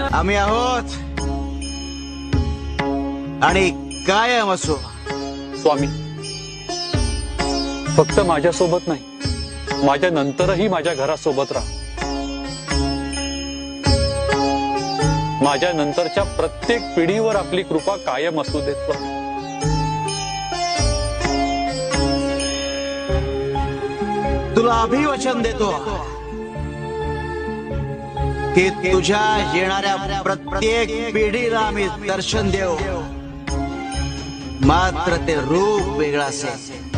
आम्ही आहोत आणि कायम असो. स्वामी, फक्त माझ्यासोबत नाही, माझ्या नंतरही माझ्या घरासोबत राहा. माझ्या नंतरच्या प्रत्येक पिढीवर आपली कृपा कायम असू देत स्वामी. तुला अभिवचन देतो की तुझ्या येणाऱ्या प्रत्येक पिढीला आम्ही दर्शन देऊ, मात्र ते रूप वेगळं असेल.